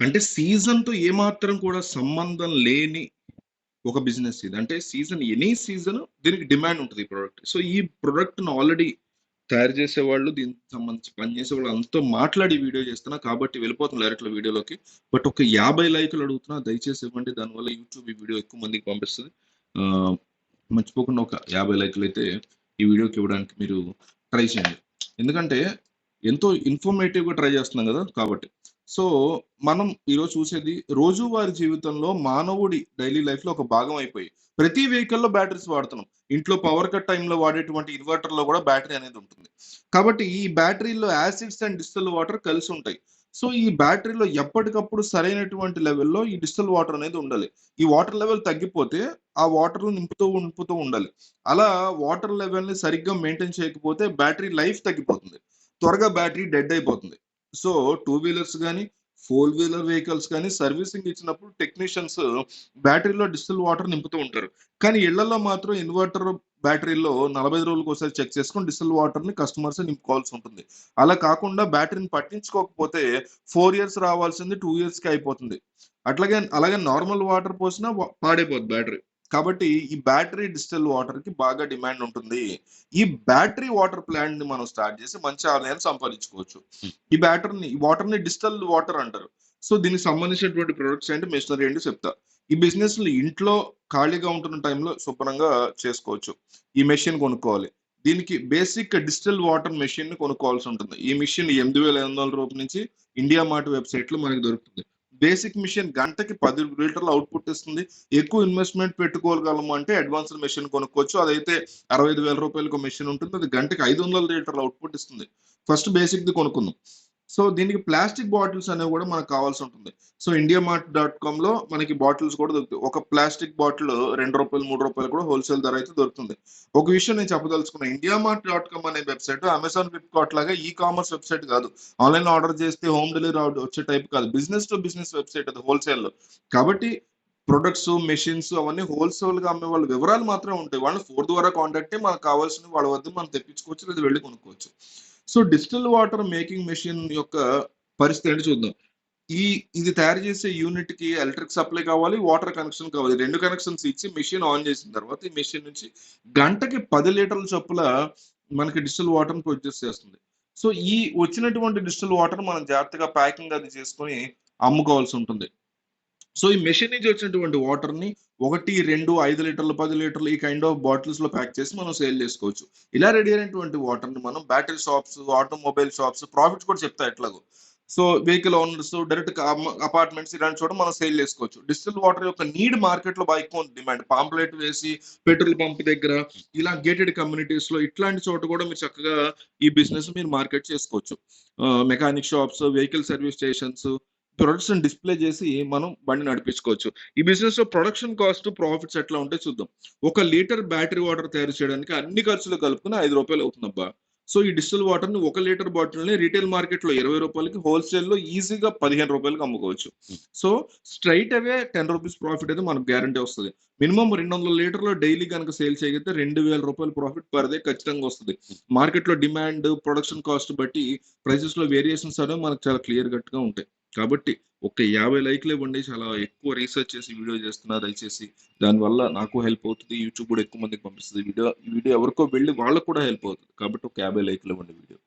అంటే సీజన్‌తో ఏమాత్రం కూడా సంబంధం లేని ఒక బిజినెస్ ఇది. అంటే ఎనీ సీజన్ దీనికి డిమాండ్ ఉంటది ఈ ప్రొడక్ట్. సో, ఈ ప్రొడక్ట్‌ని ఆల్రెడీ తయారు చేసేవాళ్ళు, దీనికి సంబంధించి పని చేసేవాళ్ళు అందరితో మాట్లాడి వీడియో చేస్తున్నా. కాబట్టి వెళ్ళిపోతున్నా డైరెక్ట్‌గా వీడియోలోకి. బట్ ఒక 50 లైకులు అడుగుతున్నా. దయచేసి ఇవ్వండి. దానివల్ల యూట్యూబ్ ఈ వీడియో ఎక్కువ మందికి పంపిస్తది. ఆహ్, మర్చిపోకుండా ఒక 50 లైకులైతే ఈ వీడియోకి ఇవ్వడానికి మీరు ట్రై చేయండి. ఎందుకంటే ఎంతో ఇన్ఫర్మేటివ్‌గా ట్రై చేస్తున్నాం గదా! కాబట్టి. సో, మనం ఈరోజు చూసేది రోజువారీ జీవితంలో మానవుడి డైలీ లైఫ్‌లో ఒక భాగం అయిపోయి, ప్రతి వెహికల్‌లో బ్యాటరీస్ వాడుతున్నాం. ఇంట్లో పవర్ కట్ టైమ్‌లో వాడేటువంటి ఇన్వర్టర్‌లో గూడా బ్యాటరీ అనేది ఉంటుంది. కాబట్టి ఈ బ్యాటరీలో యాసిడ్స్ అండ్ డిస్టిల్డ్ వాటర్ కలిసి ఉంటాయి. సో, ఈ బ్యాటరీలో ఎప్పటికప్పుడు సరైనటువంటి లెవెల్‌లో ఈ డిస్టిల్డ్ వాటర్ అనేది ఉండాలి. ఈ వాటర్ లెవెల్ తగ్గిపోతే ఆ వాటర్‌ని నింపుతూ ఉండాలి. అలా వాటర్ లెవెల్‌ని సరిగ్గా మెయింటైన్ చేయకపోతే బ్యాటరీ లైఫ్ తగ్గిపోతుంది. త్వరగా బ్యాటరీ డెడ్ అయిపోతుంది. సో, టూ వీలర్స్ గాని, ఫోర్ వీలర్ వెహికల్స్ కానీ సర్వీసింగ్ ఇచ్చినప్పుడు టెక్నీషియన్స్ బ్యాటరీలో డిస్టిల్డ్ వాటర్ నింపుతూ ఉంటారు. కానీ ఇళ్లలో మాత్రం ఇన్వర్టర్ బ్యాటరీలో 45 రోజులకోసారి చెక్ చేసుకొని డిస్టిల్డ్ వాటర్‌ని కస్టమర్సే నింపుకోవాల్సి ఉంటుంది. అలా కాకుండా బ్యాటరీని పట్టించుకోకపోతే 4 ఇయర్స్ రావాల్సింది 2 ఇయర్స్‌కే అయిపోతుంది. అలాగే నార్మల్ వాటర్ పోసినా పాడైపోద్ది బ్యాటరీ. కాబట్టి ఈ బ్యాటరీ డిస్టిల్డ్ వాటర్‌కి బాగా డిమాండ్ ఉంటుంది. ఈ బ్యాటరీ వాటర్ ప్లాంట్‌ని మనం స్టార్ట్ చేసి మంచి ఆదాయాన్ని సంపాదించుకోవచ్చు. ఈ వాటర్‌ని డిస్టిల్డ్ వాటర్ అంటారు. సో, దీనికి సంబంధించినటువంటి ప్రొడక్ట్స్ ఏంటి, మెషినరీ ఏంటి చెప్తా. ఈ బిజినెస్‌లు ఇంట్లో ఖాళీగా ఉంటున్న టైంలో శుభ్రంగా చేసుకోవచ్చు. ఈ మెషిన్ కొనుక్కోవాలి. దీనికి బేసిక్ డిస్టిల్డ్ వాటర్ మెషిన్‌ని కొనుక్కోవాల్సి ఉంటుంది. ఈ మెషిన్ రూ. 8,500 నుంచి ఇండియా మార్ట్ వెబ్‌సైట్‌లో మనకు దొరుకుతుంది. బేసిక్ మెషిన్ గంటకి 10 లీటర్ల అవుట్‌పుట్ ఇస్తుంది. ఎక్కువ ఇన్వెస్ట్‌మెంట్ పెట్టుకోగలము అంటే అడ్వాన్స్‌డ్ మెషిన్ కొనుక్కోవచ్చు. అదైతే రూ. 65,000 మెషిన్ ఉంటుంది. అది గంటకి 500 లీటర్ల అవుట్‌పుట్ ఇస్తుంది. ఫస్ట్ బేసిక్‌ది కొనుక్కుందాం. సో, దీనికి ప్లాస్టిక్ బాటిల్స్ అనేవి గూడా మనకు కావాల్సి ఉంటుంది. సో, indiamart.comలో మనకి బాటిల్స్ కూడా దొరుకుతాయి. ఒక ప్లాస్టిక్ బాటిల్ రూ. 2, రూ. 3 కూడా హోల్‌సేల్ ధర అయితే దొరుకుతుంది. ఒక విషయం నేను చెప్పదలుచుకున్నా. indiamart.com అనే వెబ్‌సైట్ అమెజాన్, ఫ్లిప్‌కార్ట్ లాగా ఈ కామర్స్ వెబ్‌సైట్ కాదు. ఆన్‌లైన్‌లో ఆర్డర్ చేస్తే హోమ్ డెలివరీ వచ్చే టైప్ కాదు. బిజినెస్ టు బిజినెస్ వెబ్‌సైట్ అది హోల్‌సేల్‌లో. కాబట్టి ప్రొడక్ట్స్, మెషిన్స్ అవన్నీ హోల్‌సేల్‌గా అమ్మే వాళ్ళ వివరాలు మాత్రమే ఉంటాయి. వాళ్ళని ఫోన్ ద్వారా కాంటాక్ట్ అయ్యి మనకు కావాల్సినవి వాళ్ళ వద్ద మనం తెప్పించుకోవచ్చు. లేదా వెళ్లి కొనుక్కోవచ్చు. So, distilled water making machine యొక్క పరిస్థితి ఏంటో చూద్దాం. ఇది తయారు చేసే యూనిట్‌కి ఎలక్ట్రిక్ సప్లై కావాలి, వాటర్ కనెక్షన్ కావాలి. 2 కనెక్షన్స్ ఇచ్చి మెషిన్ ఆన్ చేసిన తర్వాత ఈ మెషిన్ నుంచి గంటకి 10 లీటర్ల చొప్పుల మనకి డిస్టిల్డ్ వాటర్‌ని ప్రొడ్యూస్ చేస్తుంది. సో, ఈ వచ్చినటువంటి డిస్టిల్డ్ వాటర్ మనం జాగ్రత్తగా ప్యాకింగ్ అది చేసుకొని అమ్ముకోవాల్సి ఉంటుంది. సో, ఈ మెషిన్ నుంచి వచ్చినటువంటి వాటర్‌ని 1, 2, 5 లీటర్లు, 10 లీటర్లు ఈ కైండ్ ఆఫ్ బాటిల్స్‌లో ప్యాక్ చేసి మనం సేల్ చేసుకోవచ్చు. ఇలా రెడీ అయినటువంటి వాటర్‌ని మనం battery shops, automobile shops profits కూడా చెప్తాయి ఎట్లాగో. సో, వెహికల్ ఓనర్స్ డైరెక్ట్‌గా అపార్ట్మెంట్స్ ఇలాంటి చోట మనం సేల్ చేసుకోవచ్చు. డిస్టిల్డ్ వాటర్ యొక్క నీడ్ మార్కెట్‌లో బాగా ఎక్కువ ఉంది డిమాండ్. పాంప్లెట్ వేసి పెట్రోల్ పంప్ దగ్గర ఇలా గేటెడ్ కమ్యూనిటీస్‌లో ఇట్లాంటి చోట కూడా మీరు చక్కగా ఈ బిజినెస్ మీరు మార్కెట్ చేసుకోవచ్చు. Mechanic shops, vehicle service stations ప్రొడక్ట్స్‌ని డిస్‌ప్లే చేసి మనం బండి నడిపించుకోవచ్చు. ఈ బిజినెస్‌లో ప్రొడక్షన్ కాస్ట్, ప్రాఫిట్స్ ఎట్లా ఉంటాయో చూద్దాం. ఒక లీటర్ బ్యాటరీ వాటర్ తయారు చేయడానికి అన్ని ఖర్చులు కలుపుకొని రూ. 5 అవుతుందబ్బా! సో, ఈ డిస్టిల్ వాటర్‌ని 1 లీటర్ బాటిల్‌ని రిటైల్ మార్కెట్‌లో రూ. 20కి, హోల్‌సేల్‌లో ఈజీగా రూ. 15కి అమ్ముకోవచ్చు. సో, స్ట్రెయిట్ అవే రూ. 10 ప్రాఫిట్ అయితే మనకు గ్యారంటీ వస్తది. మినిమమ్ 200 లీటర్లు డైలీ గనుక సేల్ చేయగలిగితే రూ. 2,000 ప్రాఫిట్ పర్ డే ఖచ్చితంగా వస్తది. మార్కెట్‌లో డిమాండ్, ప్రొడక్షన్ కాస్ట్ బట్టి ప్రైసెస్‌లో వేరియేషన్స్ అనేవి మనకు చాలా క్లియర్ కట్‌గా ఉంటాయి. కాబట్టి ఒక 50 లైక్‌లు ఇవ్వండి. చాలా ఎక్కువ రీసెర్చ్ చేసి వీడియో చేస్తున్నా దయచేసి. దానివల్ల నాకు హెల్ప్ అవుతది. యూట్యూబ్ కూడా ఎక్కువ మందికి పంపిస్తది. ఈ వీడియో ఎవరికో వెళ్ళి వాళ్ళకి కూడా హెల్ప్ అవుతది. కాబట్టి ఒక 50 లైక్‌లు ఇవ్వండి వీడియోకి.